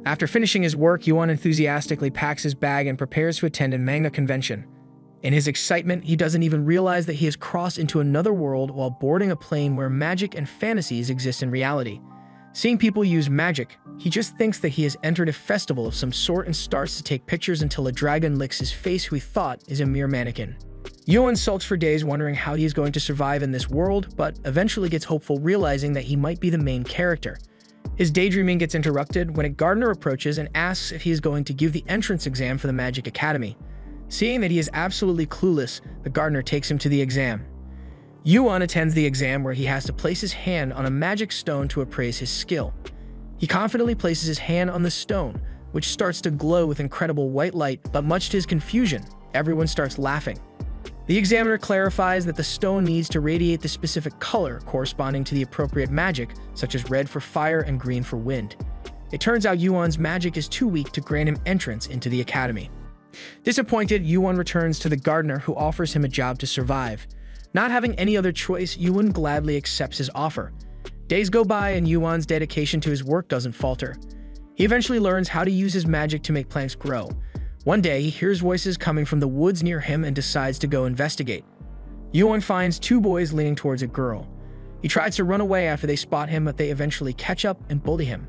After finishing his work, Yuan enthusiastically packs his bag and prepares to attend a manga convention. In his excitement, he doesn't even realize that he has crossed into another world while boarding a plane where magic and fantasies exist in reality. Seeing people use magic, he just thinks that he has entered a festival of some sort and starts to take pictures until a dragon licks his face who he thought is a mere mannequin. Yuan sulks for days wondering how he is going to survive in this world, but eventually gets hopeful realizing that he might be the main character. His daydreaming gets interrupted when a gardener approaches and asks if he is going to give the entrance exam for the Magic Academy. Seeing that he is absolutely clueless, the gardener takes him to the exam. Yuan attends the exam where he has to place his hand on a magic stone to appraise his skill. He confidently places his hand on the stone, which starts to glow with incredible white light, but much to his confusion, everyone starts laughing. The examiner clarifies that the stone needs to radiate the specific color corresponding to the appropriate magic, such as red for fire and green for wind. It turns out Yuan's magic is too weak to grant him entrance into the academy. Disappointed, Yuan returns to the gardener who offers him a job to survive. Not having any other choice, Yuan gladly accepts his offer. Days go by and Yuan's dedication to his work doesn't falter. He eventually learns how to use his magic to make plants grow. One day, he hears voices coming from the woods near him and decides to go investigate. Yuan finds two boys leaning towards a girl. He tries to run away after they spot him, but they eventually catch up and bully him.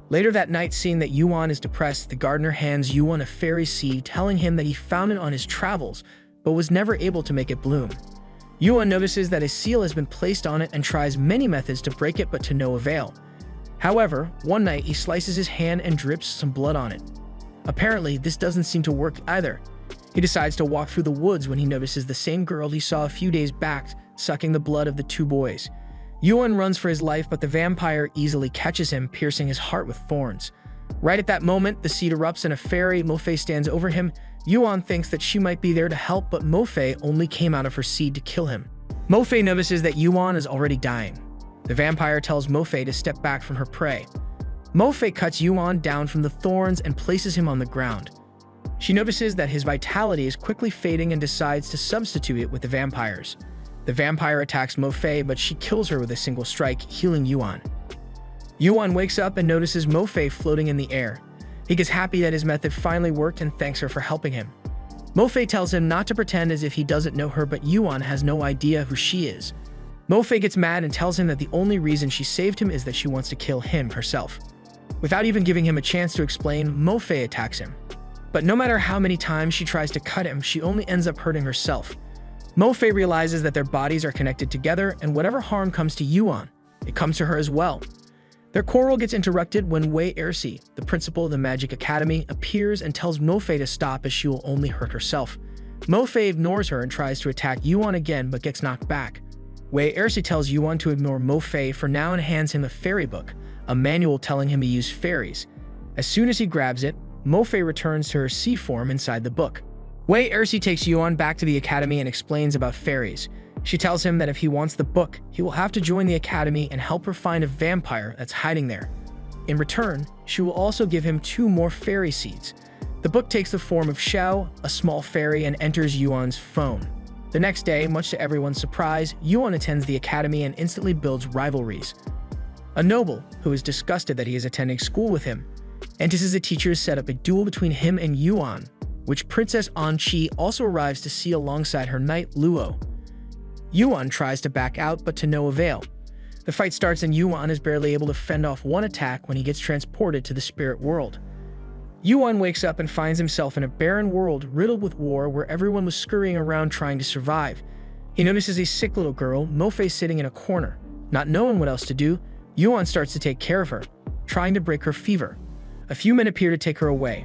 Later that night, seeing that Yuan is depressed, the gardener hands Yuan a fairy seed, telling him that he found it on his travels, but was never able to make it bloom. Yuan notices that a seal has been placed on it and tries many methods to break it, but to no avail. However, one night he slices his hand and drips some blood on it. Apparently, this doesn't seem to work either. He decides to walk through the woods when he notices the same girl he saw a few days back sucking the blood of the two boys. Yuan runs for his life, but the vampire easily catches him, piercing his heart with thorns. Right at that moment, the seed erupts and a fairy, Mo-Fei, stands over him. Yuan thinks that she might be there to help, but Mo-Fei only came out of her seed to kill him. Mo-Fei notices that Yuan is already dying. The vampire tells Mo-Fei to step back from her prey. Mo-Fei cuts Yuan down from the thorns and places him on the ground. She notices that his vitality is quickly fading and decides to substitute it with the vampires. The vampire attacks Mo-Fei, but she kills her with a single strike, healing Yuan. Yuan wakes up and notices Mo-Fei floating in the air. He gets happy that his method finally worked and thanks her for helping him. Mo-Fei tells him not to pretend as if he doesn't know her, but Yuan has no idea who she is. Mo-Fei gets mad and tells him that the only reason she saved him is that she wants to kill him herself. Without even giving him a chance to explain, Mo-Fei attacks him. But no matter how many times she tries to cut him, she only ends up hurting herself. Mo-Fei realizes that their bodies are connected together, and whatever harm comes to Yuan, it comes to her as well. Their quarrel gets interrupted when Wei Ersi, the principal of the Magic Academy, appears and tells Mo-Fei to stop as she will only hurt herself. Mo-Fei ignores her and tries to attack Yuan again but gets knocked back. Wei Ersi tells Yuan to ignore Mo-Fei for now and hands him a fairy book, a manual telling him to use fairies. As soon as he grabs it, Mo-Fei returns to her sea form inside the book. Wei Ersi takes Yuan back to the academy and explains about fairies. She tells him that if he wants the book, he will have to join the academy and help her find a vampire that's hiding there. In return, she will also give him 2 more fairy seeds. The book takes the form of Xiao, a small fairy, and enters Yuan's phone. The next day, much to everyone's surprise, Yuan attends the academy and instantly builds rivalries. A noble, who is disgusted that he is attending school with him, enters as the teachers set up a duel between him and Yuan, which Princess An Qi also arrives to see alongside her knight Luo. Yuan tries to back out, but to no avail. The fight starts and Yuan is barely able to fend off one attack when he gets transported to the spirit world. Yuan wakes up and finds himself in a barren world riddled with war where everyone was scurrying around trying to survive. He notices a sick little girl, Mo-Fei, sitting in a corner. Not knowing what else to do, Yuan starts to take care of her, trying to break her fever. A few men appear to take her away.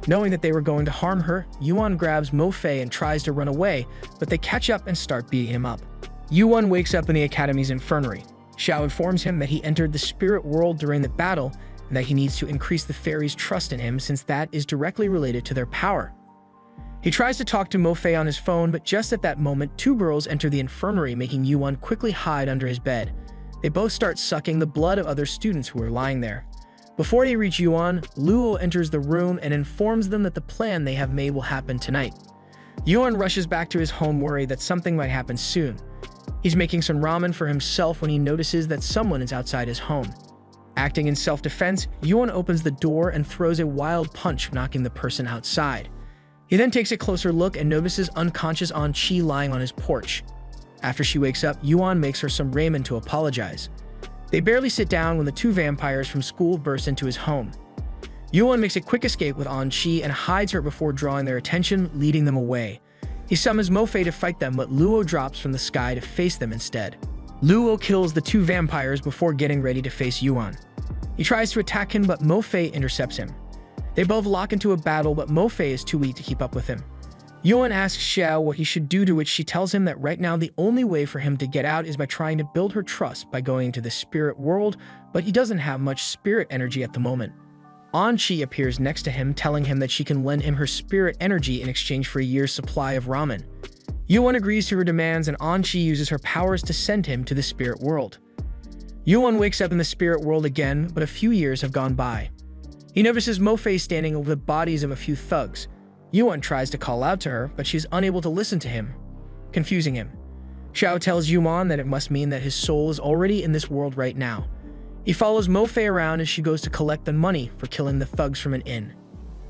Knowing that they were going to harm her, Yuan grabs Mo-Fei and tries to run away, but they catch up and start beating him up. Yuan wakes up in the academy's infirmary. Xiao informs him that he entered the spirit world during the battle and that he needs to increase the fairies' trust in him since that is directly related to their power. He tries to talk to Mo-Fei on his phone, but just at that moment, 2 girls enter the infirmary, making Yuan quickly hide under his bed. They both start sucking the blood of other students who are lying there. Before they reach Yuan, Luo enters the room and informs them that the plan they have made will happen tonight. Yuan rushes back to his home worried that something might happen soon. He's making some ramen for himself when he notices that someone is outside his home. Acting in self-defense, Yuan opens the door and throws a wild punch, knocking the person outside. He then takes a closer look and notices unconscious An Qi lying on his porch. After she wakes up, Yuan makes her some ramen to apologize. They barely sit down when the two vampires from school burst into his home. Yuan makes a quick escape with An Qi and hides her before drawing their attention, leading them away. He summons Mo Fei to fight them, but Luo drops from the sky to face them instead. Luo kills the two vampires before getting ready to face Yuan. He tries to attack him, but Mo Fei intercepts him. They both lock into a battle, but Mo Fei is too weak to keep up with him. Yuan asks Xiao what he should do, to which she tells him that right now the only way for him to get out is by trying to build her trust by going into the spirit world, but he doesn't have much spirit energy at the moment. An Qi appears next to him, telling him that she can lend him her spirit energy in exchange for a year's supply of ramen. Yuan agrees to her demands, and An Qi uses her powers to send him to the spirit world. Yuan wakes up in the spirit world again, but a few years have gone by. He notices Mo Fei standing over the bodies of a few thugs. Yuan tries to call out to her, but she's unable to listen to him, confusing him. Xiao tells Yuan that it must mean that his soul is already in this world right now. He follows Mo Fei around as she goes to collect the money for killing the thugs from an inn.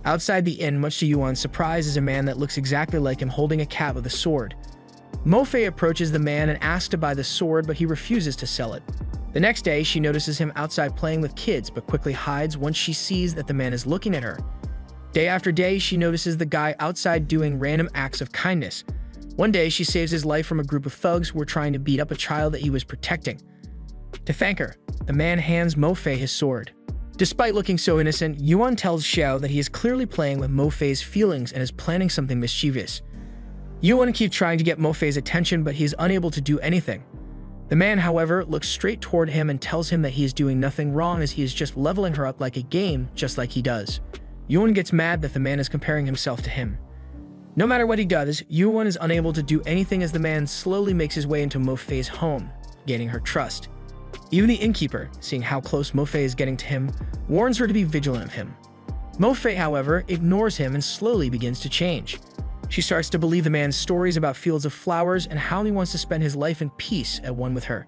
Outside the inn, much to Yuan's surprise, is a man that looks exactly like him holding a cat with a sword. Mo Fei approaches the man and asks to buy the sword, but he refuses to sell it. The next day, she notices him outside playing with kids, but quickly hides once she sees that the man is looking at her. Day after day, she notices the guy outside doing random acts of kindness. One day, she saves his life from a group of thugs who were trying to beat up a child that he was protecting. To thank her, the man hands Mo Fei his sword. Despite looking so innocent, Yuan tells Xiao that he is clearly playing with Mo Fei's feelings and is planning something mischievous. Yuan keeps trying to get Mo Fei's attention, but he is unable to do anything. The man, however, looks straight toward him and tells him that he is doing nothing wrong, as he is just leveling her up like a game, just like he does. Yuan gets mad that the man is comparing himself to him. No matter what he does, Yuan is unable to do anything as the man slowly makes his way into Mo Fei's home, gaining her trust. Even the innkeeper, seeing how close Mo Fei is getting to him, warns her to be vigilant of him. Mo Fei, however, ignores him and slowly begins to change. She starts to believe the man's stories about fields of flowers and how he wants to spend his life in peace at one with her.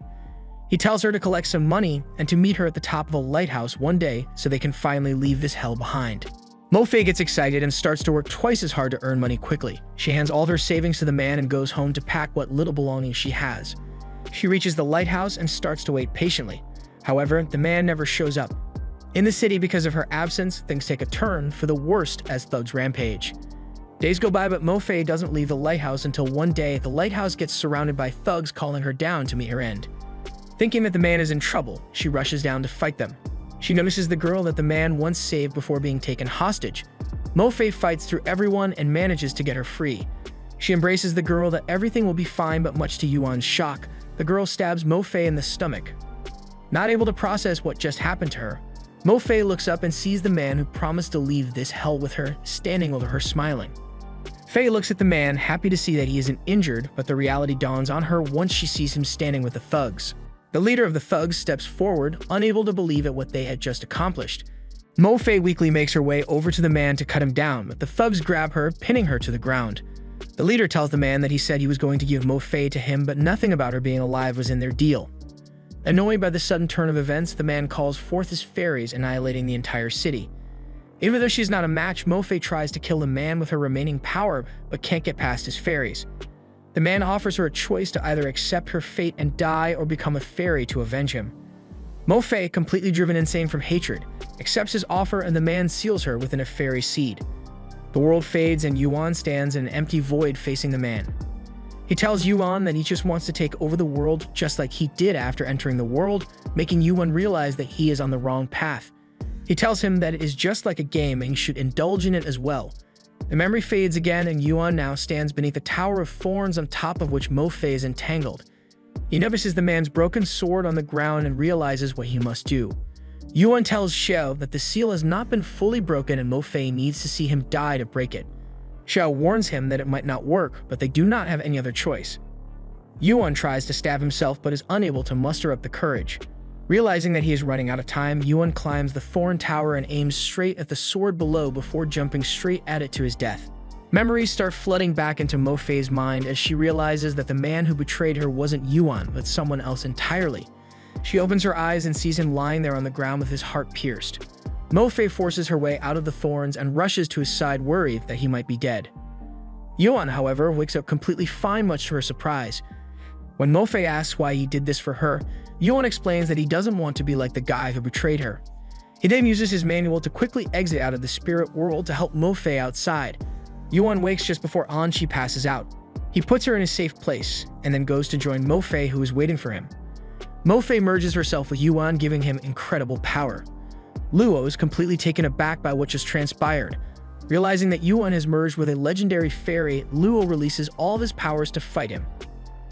He tells her to collect some money and to meet her at the top of a lighthouse one day so they can finally leave this hell behind. Mo Fei gets excited and starts to work twice as hard to earn money quickly. She hands all her savings to the man and goes home to pack what little belongings she has. She reaches the lighthouse and starts to wait patiently. However, the man never shows up. In the city, because of her absence, things take a turn for the worst as thugs rampage. Days go by, but Mo Fei doesn't leave the lighthouse until one day the lighthouse gets surrounded by thugs calling her down to meet her end. Thinking that the man is in trouble, she rushes down to fight them. She notices the girl that the man once saved before being taken hostage. Mo Fei fights through everyone and manages to get her free. She embraces the girl that everything will be fine, but much to Yuan's shock, the girl stabs Mo Fei in the stomach. Not able to process what just happened to her, Mo Fei looks up and sees the man who promised to leave this hell with her, standing over her smiling. Fei looks at the man, happy to see that he isn't injured, but the reality dawns on her once she sees him standing with the thugs. The leader of the thugs steps forward, unable to believe at what they had just accomplished. Mo Fei weakly makes her way over to the man to cut him down, but the thugs grab her, pinning her to the ground. The leader tells the man that he said he was going to give Mo Fei to him, but nothing about her being alive was in their deal. Annoyed by the sudden turn of events, the man calls forth his fairies, annihilating the entire city. Even though she's not a match, Mo Fei tries to kill the man with her remaining power, but can't get past his fairies. The man offers her a choice to either accept her fate and die or become a fairy to avenge him. Mo Fei, completely driven insane from hatred, accepts his offer, and the man seals her within a fairy seed. The world fades and Yuan stands in an empty void facing the man. He tells Yuan that he just wants to take over the world just like he did after entering the world, making Yuan realize that he is on the wrong path. He tells him that it is just like a game and he should indulge in it as well. The memory fades again and Yuan now stands beneath a tower of thorns on top of which Mo Fei is entangled. He notices the man's broken sword on the ground and realizes what he must do. Yuan tells Xiao that the seal has not been fully broken and Mo Fei needs to see him die to break it. Xiao warns him that it might not work, but they do not have any other choice. Yuan tries to stab himself but is unable to muster up the courage. Realizing that he is running out of time, Yuan climbs the thorn tower and aims straight at the sword below before jumping straight at it to his death. Memories start flooding back into Mo Fei's mind as she realizes that the man who betrayed her wasn't Yuan, but someone else entirely. She opens her eyes and sees him lying there on the ground with his heart pierced. Mo Fei forces her way out of the thorns and rushes to his side, worried that he might be dead. Yuan, however, wakes up completely fine, much to her surprise. When Mo Fei asks why he did this for her, Yuan explains that he doesn't want to be like the guy who betrayed her. He then uses his manual to quickly exit out of the spirit world to help Mo Fei outside. Yuan wakes just before An Qi passes out. He puts her in a safe place and then goes to join Mo Fei, who is waiting for him. Mo Fei merges herself with Yuan, giving him incredible power. Luo is completely taken aback by what just transpired. Realizing that Yuan has merged with a legendary fairy, Luo releases all of his powers to fight him.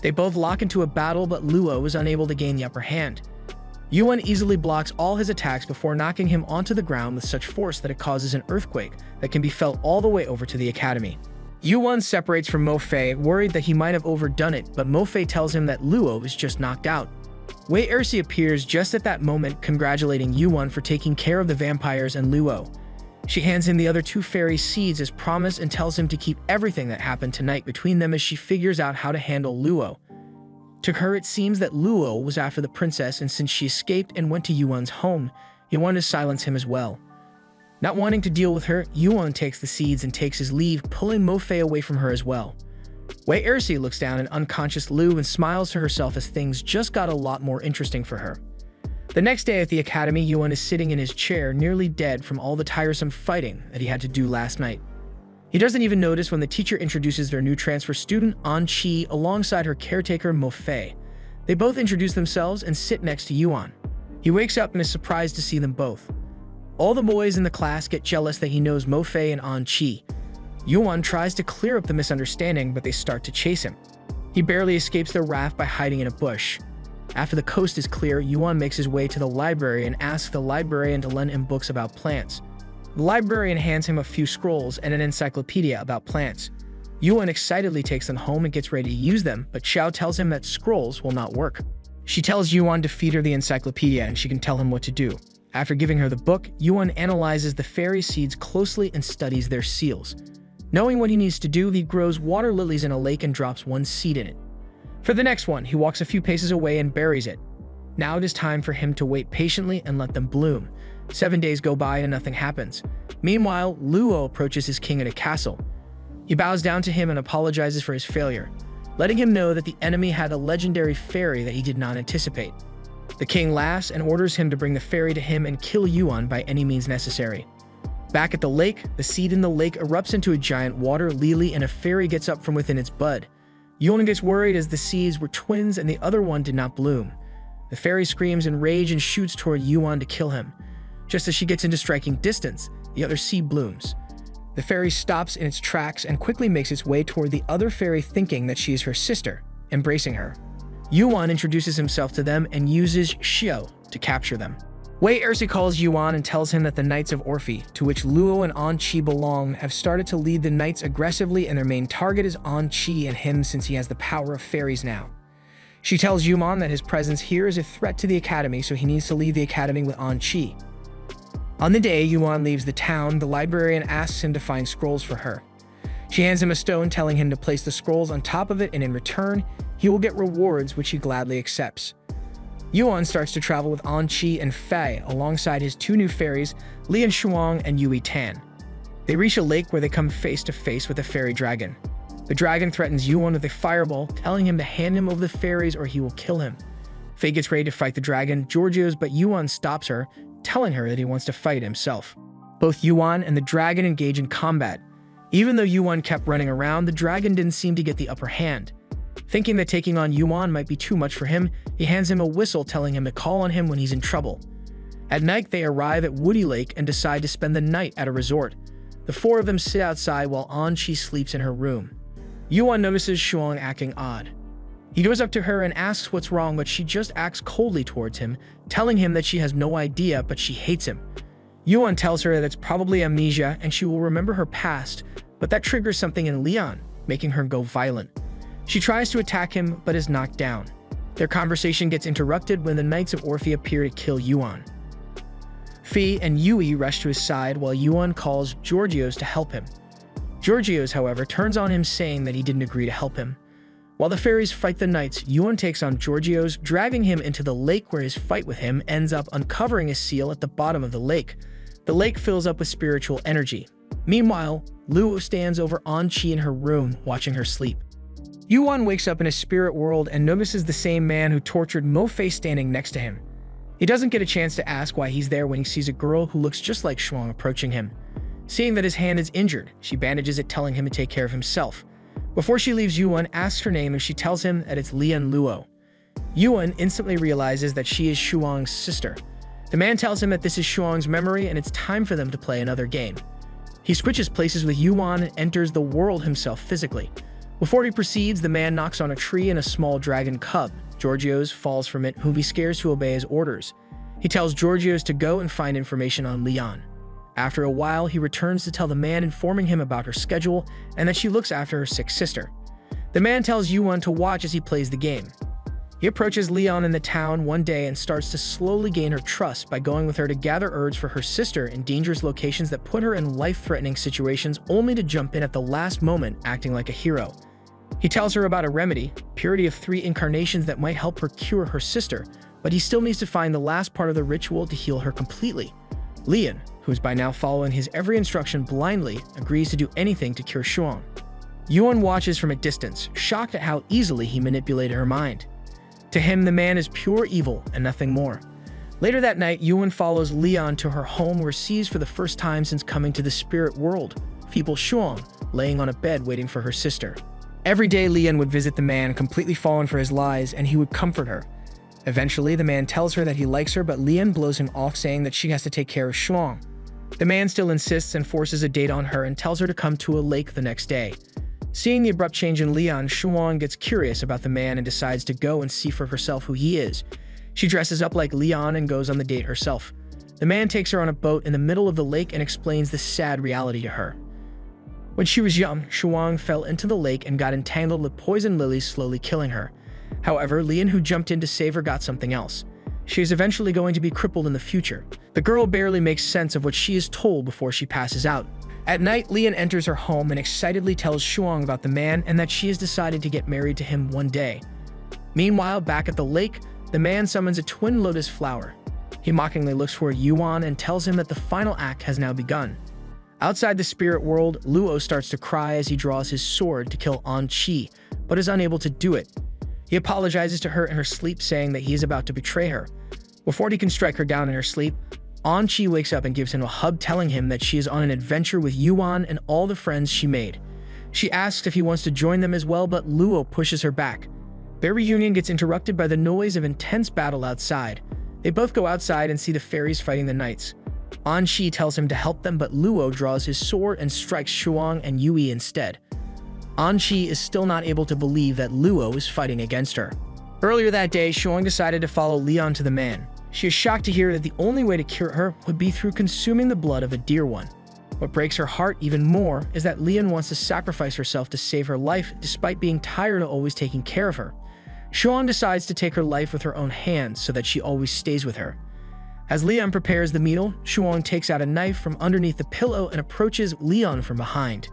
They both lock into a battle, but Luo is unable to gain the upper hand. Yuan easily blocks all his attacks before knocking him onto the ground with such force that it causes an earthquake that can be felt all the way over to the academy. Yuan separates from Mo Fei, worried that he might have overdone it, but Mo Fei tells him that Luo is just knocked out. Wei Ersi appears just at that moment, congratulating Yuan for taking care of the vampires and Luo. She hands him the other 2 fairy seeds as promised and tells him to keep everything that happened tonight between them as she figures out how to handle Luo. To her, it seems that Luo was after the princess, and since she escaped and went to Yuan's home, he wanted to silence him as well. Not wanting to deal with her, Yuan takes the seeds and takes his leave, pulling Mo Fei away from her as well. Wei Ersi looks down at unconscious Lu and smiles to herself as things just got a lot more interesting for her. The next day at the academy, Yuan is sitting in his chair, nearly dead from all the tiresome fighting that he had to do last night. He doesn't even notice when the teacher introduces their new transfer student, An Qi, alongside her caretaker, Mo Fei. They both introduce themselves and sit next to Yuan. He wakes up and is surprised to see them both. All the boys in the class get jealous that he knows Mo Fei and An Qi. Yuan tries to clear up the misunderstanding, but they start to chase him. He barely escapes their wrath by hiding in a bush. After the coast is clear, Yuan makes his way to the library and asks the librarian to lend him books about plants. The librarian hands him a few scrolls and an encyclopedia about plants. Yuan excitedly takes them home and gets ready to use them, but Xiao tells him that scrolls will not work. She tells Yuan to feed her the encyclopedia and she can tell him what to do. After giving her the book, Yuan analyzes the fairy seeds closely and studies their seals. Knowing what he needs to do, he grows water lilies in a lake and drops 1 seed in it. For the next one, he walks a few paces away and buries it. Now it is time for him to wait patiently and let them bloom. 7 days go by and nothing happens. Meanwhile, Luo approaches his king at a castle. He bows down to him and apologizes for his failure, letting him know that the enemy had a legendary fairy that he did not anticipate. The king laughs and orders him to bring the fairy to him and kill Yuan by any means necessary. Back at the lake, the seed in the lake erupts into a giant water lily and a fairy gets up from within its bud. Yuan gets worried as the seeds were twins and the other one did not bloom. The fairy screams in rage and shoots toward Yuan to kill him. Just as she gets into striking distance, the other seed blooms. The fairy stops in its tracks and quickly makes its way toward the other fairy, thinking that she is her sister, embracing her. Yuan introduces himself to them and uses Xiao to capture them. Wei Ersi calls Yuan and tells him that the Knights of Orphi, to which Luo and An Qi belong, have started to lead the knights aggressively, and their main target is An Qi and him since he has the power of fairies now. She tells Yuan that his presence here is a threat to the academy, so he needs to leave the academy with An Qi. On the day Yuan leaves the town, the librarian asks him to find scrolls for her. She hands him a stone, telling him to place the scrolls on top of it, and in return, he will get rewards, which he gladly accepts. Yuan starts to travel with An Qi and Fei alongside his 2 new fairies, Lian Shuang and Yui Tan. They reach a lake where they come face to face with a fairy dragon. The dragon threatens Yuan with a fireball, telling him to hand him over the fairies or he will kill him. Fei gets ready to fight the dragon, Giorgio's, but Yuan stops her, telling her that he wants to fight himself. Both Yuan and the dragon engage in combat. Even though Yuan kept running around, the dragon didn't seem to get the upper hand. Thinking that taking on Yuan might be too much for him, he hands him a whistle, telling him to call on him when he's in trouble. At night, they arrive at Woody Lake and decide to spend the night at a resort. The 4 of them sit outside while An Qi sleeps in her room. Yuan notices Shuang acting odd. He goes up to her and asks what's wrong, but she just acts coldly towards him, telling him that she has no idea, but she hates him. Yuan tells her that it's probably amnesia and she will remember her past, but that triggers something in Lian, making her go violent. She tries to attack him, but is knocked down. Their conversation gets interrupted when the Knights of Orphi appear to kill Yuan. Fei and Yui rush to his side while Yuan calls Giorgio's to help him. Giorgio's, however, turns on him, saying that he didn't agree to help him. While the fairies fight the knights, Yuan takes on Georgios, dragging him into the lake where his fight with him ends up uncovering a seal at the bottom of the lake. The lake fills up with spiritual energy. Meanwhile, Luo stands over An-Chi in her room, watching her sleep. Yuan wakes up in a spirit world and notices the same man who tortured Mo Fei standing next to him. He doesn't get a chance to ask why he's there when he sees a girl who looks just like Shuang approaching him. Seeing that his hand is injured, she bandages it, telling him to take care of himself. Before she leaves, Yuan asks her name and she tells him that it's Lian Luo. Yuan instantly realizes that she is Shuang's sister. The man tells him that this is Shuang's memory and it's time for them to play another game. He switches places with Yuan and enters the world himself physically. Before he proceeds, the man knocks on a tree and a small dragon cub. Georgios falls from it, whom he scares to obey his orders. He tells Georgios to go and find information on Lian. After a while, he returns to tell the man, informing him about her schedule and that she looks after her sick sister. The man tells Yuan to watch as he plays the game. He approaches Lian in the town one day and starts to slowly gain her trust by going with her to gather herbs for her sister in dangerous locations that put her in life-threatening situations, only to jump in at the last moment, acting like a hero. He tells her about a remedy, purity of 3 incarnations, that might help her cure her sister, but he still needs to find the last part of the ritual to heal her completely. Lian, who is by now following his every instruction blindly, agrees to do anything to cure Shuang. Yuan watches from a distance, shocked at how easily he manipulated her mind. To him, the man is pure evil and nothing more. Later that night, Yuan follows Lian to her home, where she sees for the first time since coming to the spirit world feeble Shuang laying on a bed waiting for her sister. Every day, Lian would visit the man, completely fallen for his lies, and he would comfort her. Eventually, the man tells her that he likes her, but Lian blows him off, saying that she has to take care of Shuang. The man still insists and forces a date on her and tells her to come to a lake the next day. Seeing the abrupt change in Lian, Shuang gets curious about the man and decides to go and see for herself who he is. She dresses up like Lian and goes on the date herself. The man takes her on a boat in the middle of the lake and explains the sad reality to her. When she was young, Shuang fell into the lake and got entangled with poison lilies, slowly killing her. However, Lian, who jumped in to save her, got something else. She is eventually going to be crippled in the future. The girl barely makes sense of what she is told before she passes out. At night, Lian enters her home and excitedly tells Shuang about the man and that she has decided to get married to him one day. Meanwhile, back at the lake, the man summons a twin lotus flower. He mockingly looks toward Yuan and tells him that the final act has now begun. Outside the spirit world, Luo starts to cry as he draws his sword to kill An-Chi, but is unable to do it. He apologizes to her in her sleep, saying that he is about to betray her. Before he can strike her down in her sleep, An-Chi wakes up and gives him a hug, telling him that she is on an adventure with Yuan and all the friends she made. She asks if he wants to join them as well, but Luo pushes her back. Their reunion gets interrupted by the noise of intense battle outside. They both go outside and see the fairies fighting the knights. An-Chi tells him to help them, but Luo draws his sword and strikes Shuang and Yui instead. An-Chi is still not able to believe that Luo is fighting against her. Earlier that day, Shuang decided to follow Lian to the man. She is shocked to hear that the only way to cure her would be through consuming the blood of a dear one. What breaks her heart even more is that Lian wants to sacrifice herself to save her life, despite being tired of always taking care of her. Shuang decides to take her life with her own hands so that she always stays with her. As Lian prepares the meal, Shuang takes out a knife from underneath the pillow and approaches Lian from behind.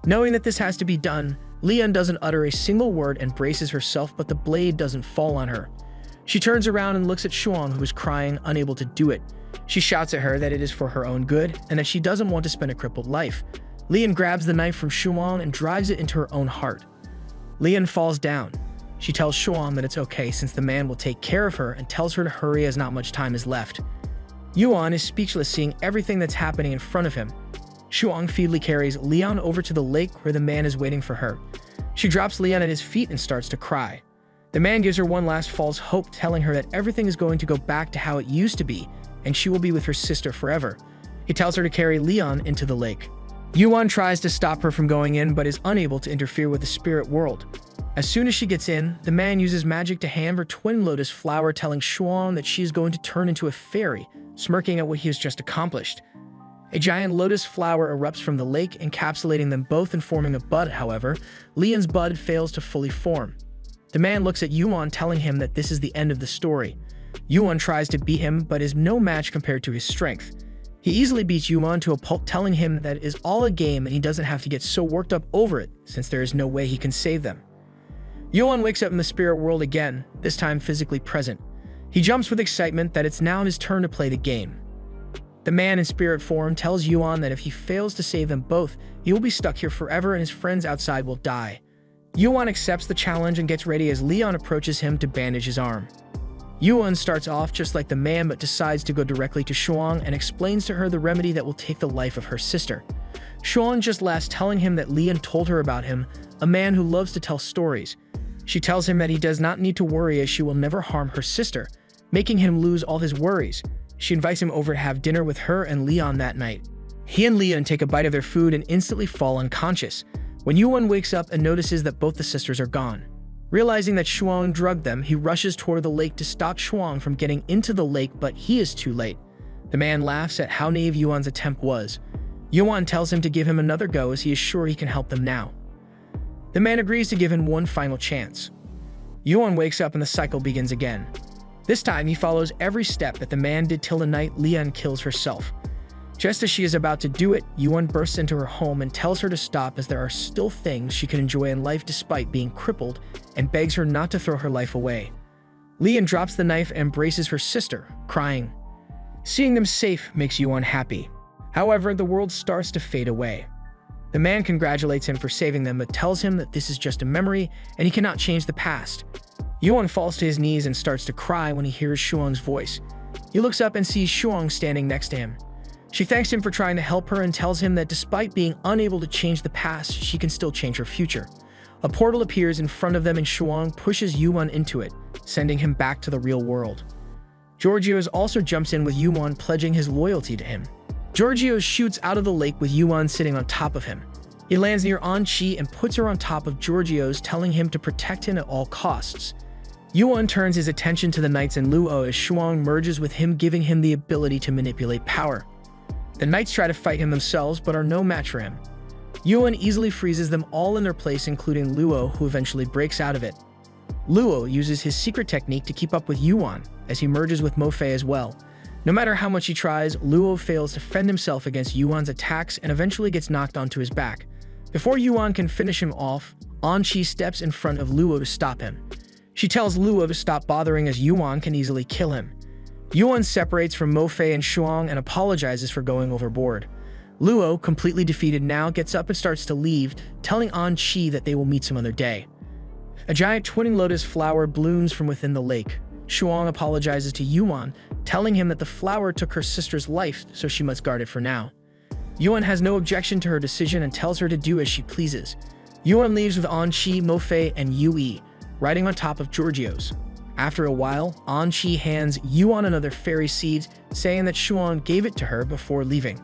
Knowing that this has to be done, Lian doesn't utter a single word and braces herself, but the blade doesn't fall on her. She turns around and looks at Shuang, who is crying, unable to do it. She shouts at her that it is for her own good and that she doesn't want to spend a crippled life. Lian grabs the knife from Shuang and drives it into her own heart. Lian falls down. She tells Shuang that it's okay since the man will take care of her and tells her to hurry as not much time is left. Yuan is speechless, seeing everything that's happening in front of him. Shuang feebly carries Lian over to the lake where the man is waiting for her. She drops Lian at his feet and starts to cry. The man gives her one last false hope, telling her that everything is going to go back to how it used to be and she will be with her sister forever. He tells her to carry Lian into the lake. Yuan tries to stop her from going in, but is unable to interfere with the spirit world. As soon as she gets in, the man uses magic to hand her twin lotus flower, telling Shuang that she is going to turn into a fairy, smirking at what he has just accomplished. A giant lotus flower erupts from the lake, encapsulating them both and forming a bud. However, Lian's bud fails to fully form. The man looks at Yuan, telling him that this is the end of the story. Yuan tries to beat him, but is no match compared to his strength. He easily beats Yuan to a pulp, telling him that it is all a game and he doesn't have to get so worked up over it, since there is no way he can save them. Yuan wakes up in the spirit world again, this time physically present. He jumps with excitement that it's now his turn to play the game. The man in spirit form tells Yuan that if he fails to save them both, he will be stuck here forever and his friends outside will die. Yuan accepts the challenge and gets ready as Leon approaches him to bandage his arm. Yuan starts off just like the man but decides to go directly to Shuang and explains to her the remedy that will take the life of her sister. Shuang just laughs, telling him that Leon told her about him, a man who loves to tell stories. She tells him that he does not need to worry as she will never harm her sister, making him lose all his worries. She invites him over to have dinner with her and Leon that night. He and Leon take a bite of their food and instantly fall unconscious, when Yuan wakes up and notices that both the sisters are gone. Realizing that Shuang drugged them, he rushes toward the lake to stop Shuang from getting into the lake, but he is too late. The man laughs at how naive Yuan's attempt was. Yuan tells him to give him another go as he is sure he can help them now. The man agrees to give him one final chance. Yuan wakes up and the cycle begins again. This time, he follows every step that the man did till the night Leon kills herself. Just as she is about to do it, Yuan bursts into her home and tells her to stop as there are still things she can enjoy in life despite being crippled, and begs her not to throw her life away. Leon drops the knife and embraces her sister, crying. Seeing them safe makes Yuan happy. However, the world starts to fade away. The man congratulates him for saving them but tells him that this is just a memory and he cannot change the past. Yuan falls to his knees and starts to cry when he hears Shuang's voice. He looks up and sees Shuang standing next to him. She thanks him for trying to help her and tells him that despite being unable to change the past, she can still change her future. A portal appears in front of them and Shuang pushes Yuan into it, sending him back to the real world. Georgios also jumps in with Yuan, pledging his loyalty to him. Georgios shoots out of the lake with Yuan sitting on top of him. He lands near An Qi and puts her on top of Georgios, telling him to protect him at all costs. Yuan turns his attention to the knights in Luo as Shuang merges with him, giving him the ability to manipulate power. The knights try to fight him themselves but are no match for him. Yuan easily freezes them all in their place, including Luo, who eventually breaks out of it. Luo uses his secret technique to keep up with Yuan as he merges with Mo Fei as well. No matter how much he tries, Luo fails to fend himself against Yuan's attacks and eventually gets knocked onto his back. Before Yuan can finish him off, An Qi steps in front of Luo to stop him. She tells Luo to stop bothering as Yuan can easily kill him. Yuan separates from Mo Fei and Shuang and apologizes for going overboard. Luo, completely defeated now, gets up and starts to leave, telling An Qi that they will meet some other day. A giant twinning lotus flower blooms from within the lake. Shuang apologizes to Yuan, telling him that the flower took her sister's life, so she must guard it for now. Yuan has no objection to her decision and tells her to do as she pleases. Yuan leaves with An Qi, Mo Fei, and Yui, riding on top of Georgios. After a while, An Qi hands Yuan another fairy seed, saying that Shuang gave it to her before leaving.